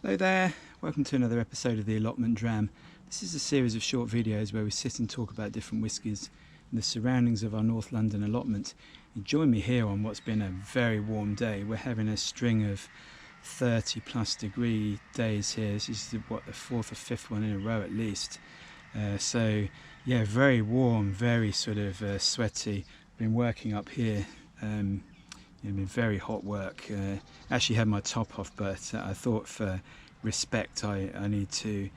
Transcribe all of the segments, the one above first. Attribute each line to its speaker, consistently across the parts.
Speaker 1: Hello there, welcome to another episode of the Allotment Dram. This is a series of short videos where we sit and talk about different whiskies in the surroundings of our North London allotment. You join me here on what's been a very warm day. We're having a string of 30 plus degree days here. This is the fourth or fifth one in a row at least. So yeah, very warm, very sort of sweaty. Been working up here. It's been very hot work. Actually had my top off, but I thought for respect I need to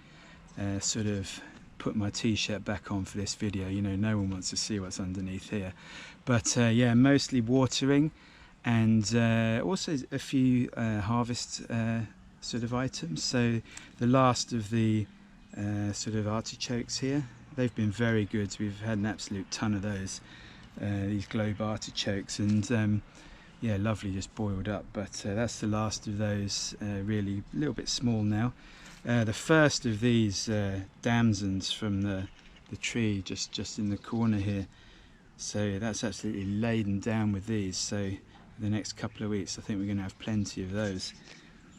Speaker 1: sort of put my t-shirt back on for this video. You know, no one wants to see what's underneath here. But yeah, mostly watering and also a few harvest sort of items. So the last of the sort of artichokes here, they've been very good. We've had an absolute ton of those, these globe artichokes, and yeah, lovely, just boiled up. But that's the last of those, really a little bit small now. The first of these damsons from the tree just in the corner here, so that's absolutely laden down with these. So the next couple of weeks I think we're going to have plenty of those.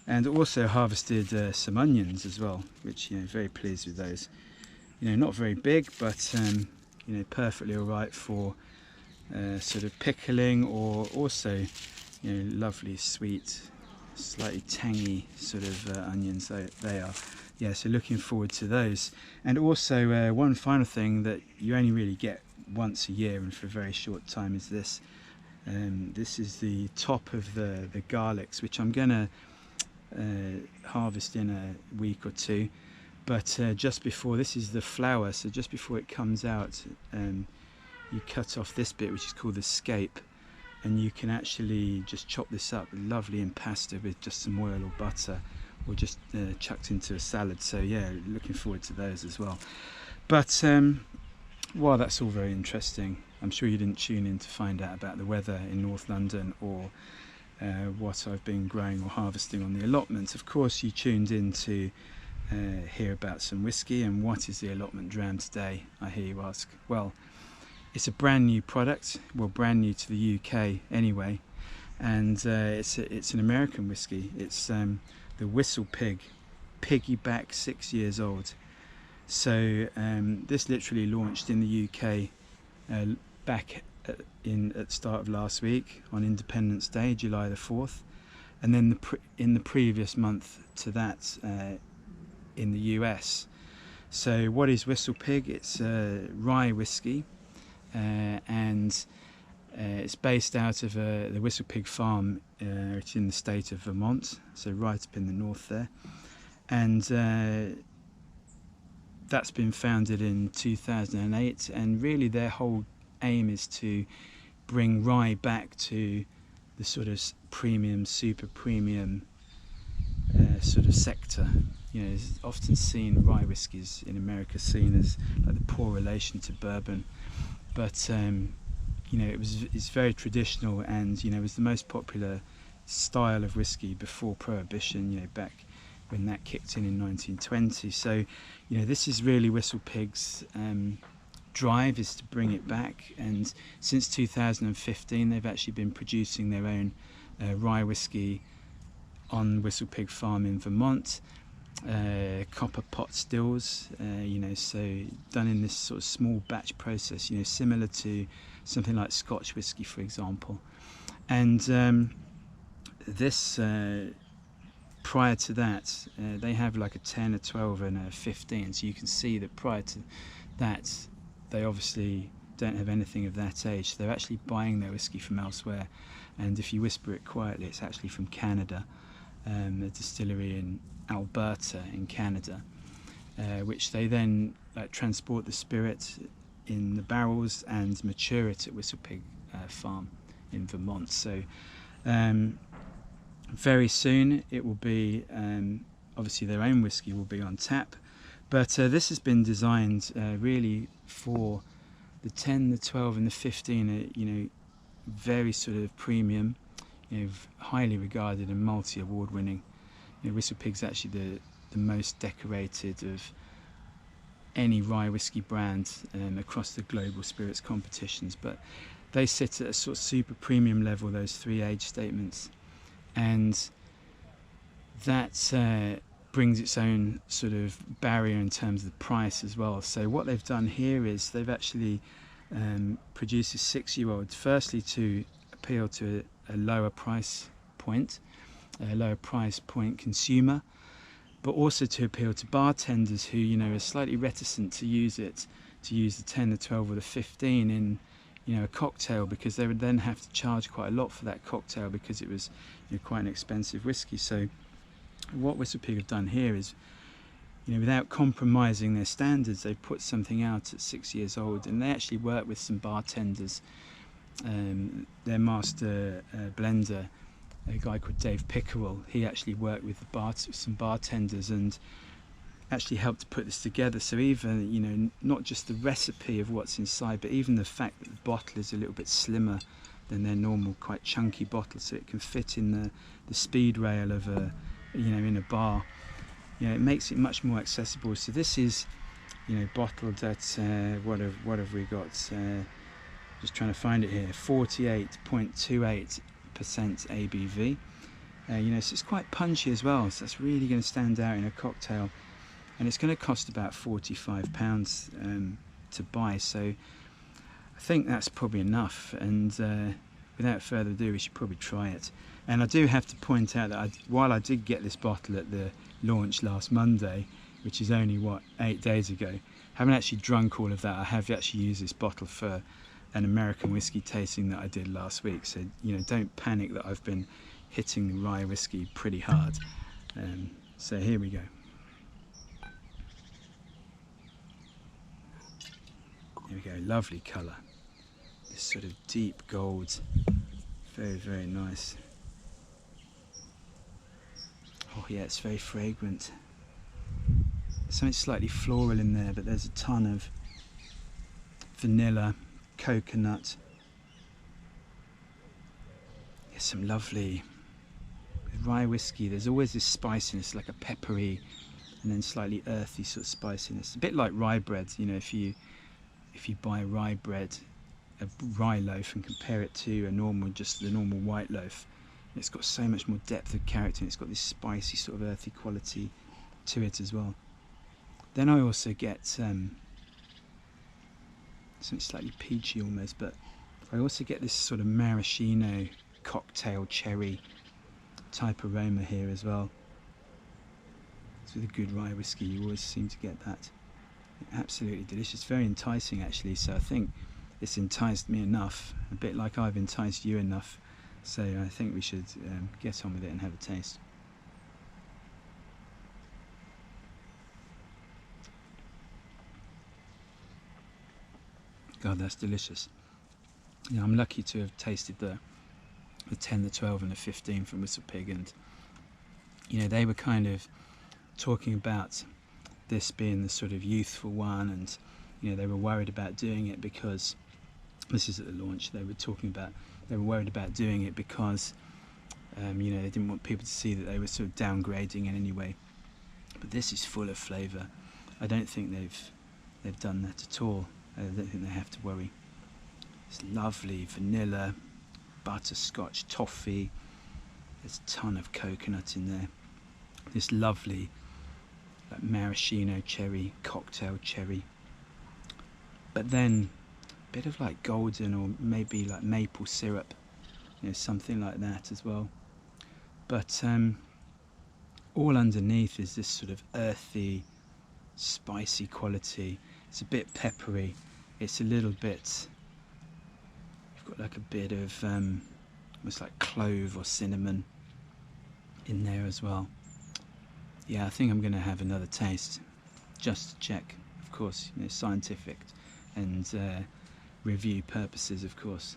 Speaker 1: And also harvested some onions as well, which, you know, very pleased with those. You know, not very big, but you know, perfectly all right for sort of pickling, or also, you know, lovely sweet, slightly tangy sort of onions they are. Yeah, so looking forward to those. And also one final thing that you only really get once a year and for a very short time is this. This is the top of the garlics, which I'm gonna harvest in a week or two. But just before, this is the flower, so just before it comes out, you cut off this bit, which is called the scape, and you can actually just chop this up lovely in pasta with just some oil or butter, or just chucked into a salad. So yeah, looking forward to those as well. But while that's all very interesting, I'm sure you didn't tune in to find out about the weather in North London, or what I've been growing or harvesting on the allotment. Of course you tuned in to hear about some whiskey. And what is the Allotment Dram today, I hear you ask? Well, it's a brand new product, well, brand new to the UK anyway, and it's an American whiskey. It's the Whistlepig Piggyback, 6 years old. So this literally launched in the UK back at the start of last week on Independence Day, July the 4th, and then in the previous month to that in the US. So what is Whistlepig? It's rye whiskey. And it's based out of the Whistlepig farm. It's in the state of Vermont, so right up in the north there. And that's been founded in 2008, and really their whole aim is to bring rye back to the sort of premium, super premium sort of sector. You know, it's often seen, rye whiskies in America seen as like the poor relation to bourbon. But you know, it's very traditional, and you know, it was the most popular style of whiskey before Prohibition, you know, back when that kicked in 1920. So you know, this is really Whistlepig's drive, is to bring it back. And since 2015 they've actually been producing their own rye whiskey on Whistlepig farm in Vermont. Copper pot stills, you know, so done in this sort of small batch process, you know, similar to something like Scotch whisky, for example. And this prior to that, they have like a 10, a 12 and a 15, so you can see that prior to that they obviously don't have anything of that age, so they're actually buying their whiskey from elsewhere. And if you whisper it quietly, it's actually from Canada, a distillery in Alberta in Canada, which they then transport the spirit in the barrels and mature it at Whistlepig farm in Vermont. So very soon it will be, obviously their own whiskey will be on tap, but this has been designed really for the 10, the 12 and the 15, you know, very sort of premium, you know, highly regarded and multi-award winning. You know, Whistlepig's actually the most decorated of any rye whiskey brand across the global spirits competitions, but they sit at a sort of super premium level, those three age statements. And that brings its own sort of barrier in terms of the price as well. So what they've done here is they've actually produced a 6-year-old, firstly to appeal to a lower price point consumer, but also to appeal to bartenders who, you know, are slightly reticent to use the 10, the 12 or the 15 in, you know, a cocktail, because they would then have to charge quite a lot for that cocktail because it was, you know, quite an expensive whiskey. So what Whistlepig have done here is, you know, without compromising their standards, they've put something out at 6 years old, and they actually work with some bartenders. Their master blender, a guy called Dave Pickerel, he actually worked with some bartenders and actually helped to put this together. So even, you know, not just the recipe of what's inside, but even the fact that the bottle is a little bit slimmer than their normal quite chunky bottle, so it can fit in the speed rail of a, you know, in a bar. You know, it makes it much more accessible. So this is, you know, bottled at what have we got? Just trying to find it here. 48.28% ABV. You know, so it's quite punchy as well. So that's really going to stand out in a cocktail, and it's going to cost about £45 to buy. So I think that's probably enough. And without further ado, we should probably try it. And I do have to point out that while I did get this bottle at the launch last Monday, which is only, what, 8 days ago, I haven't actually drunk all of that. I have actually used this bottle for an American whiskey tasting that I did last week. So, you know, don't panic that I've been hitting the rye whiskey pretty hard. So here we go. Here we go, lovely colour. This sort of deep gold, very, very nice. Oh yeah, it's very fragrant. There's something slightly floral in there, but there's a ton of vanilla, coconut. There's some lovely rye whiskey. There's always this spiciness, like a peppery and then slightly earthy sort of spiciness. A bit like rye bread, you know, if you buy rye bread, a rye loaf, and compare it to just the normal white loaf, it's got so much more depth of character, and it's got this spicy sort of earthy quality to it as well. Then I also get something slightly peachy almost, but I also get this sort of maraschino cocktail cherry type aroma here as well. So with a good rye whiskey, you always seem to get that. Absolutely delicious, very enticing actually. So I think it's enticed me enough, a bit like I've enticed you enough. So I think we should get on with it and have a taste. God, that's delicious. You know, I'm lucky to have tasted the 10, the 12 and the 15 from Whistlepig, and you know, they were kind of talking about this being the sort of youthful one, and you know, they were worried about doing it because this is at the launch. They were worried about doing it because you know, they didn't want people to see that they were sort of downgrading in any way. But this is full of flavour. I don't think they've done that at all. I don't think they have to worry. It's lovely vanilla, butterscotch, toffee. There's a ton of coconut in there. This lovely like maraschino cherry, cocktail cherry. But then a bit of like golden or maybe like maple syrup, you know, something like that as well. But all underneath is this sort of earthy, spicy quality. It's a bit peppery. It's a little bit, you've got like a bit of almost like clove or cinnamon in there as well. Yeah, I think I'm going to have another taste just to check, of course, you know, scientific and review purposes, of course.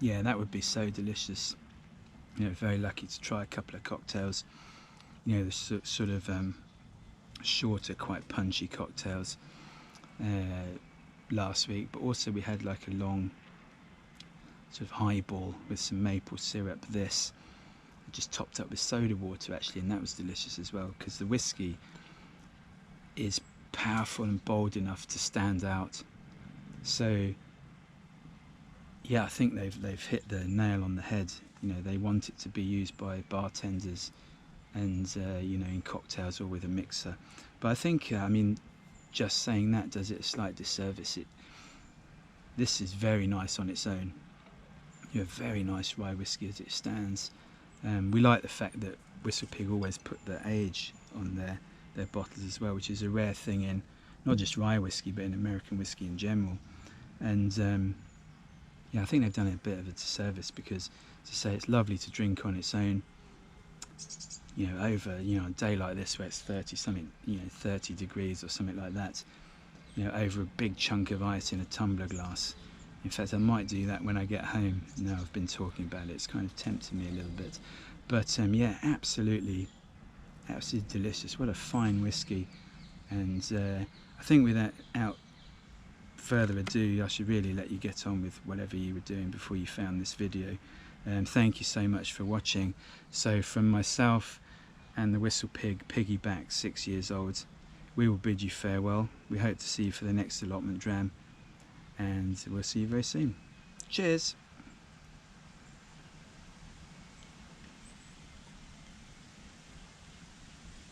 Speaker 1: Yeah, that would be so delicious. You know, very lucky to try a couple of cocktails. You know, the sort of shorter, quite punchy cocktails last week, but also we had like a long sort of highball with some maple syrup. This just topped up with soda water actually, and that was delicious as well, because the whiskey is powerful and bold enough to stand out. So yeah, I think they've hit the nail on the head. You know, they want it to be used by bartenders and you know, in cocktails or with a mixer. But I think I mean, just saying that does it a slight disservice. This is very nice on its own. You have very nice rye whiskey as it stands. We like the fact that Whistlepig always put the age on their bottles as well, which is a rare thing in not just rye whiskey but in American whiskey in general. And yeah, I think they've done it a bit of a disservice, because to say it's lovely to drink on its own, you know, over, you know, a day like this where it's 30 degrees or something like that, you know, over a big chunk of ice in a tumbler glass. In fact, I might do that when I get home. Now I've been talking about it, it's kind of tempting me a little bit. But yeah, absolutely delicious. What a fine whiskey. And I think without further ado, I should really let you get on with whatever you were doing before you found this video. Thank you so much for watching. So from myself and the Whistlepig Piggyback, 6 years old, we will bid you farewell. We hope to see you for the next allotment dram, and we'll see you very soon. Cheers!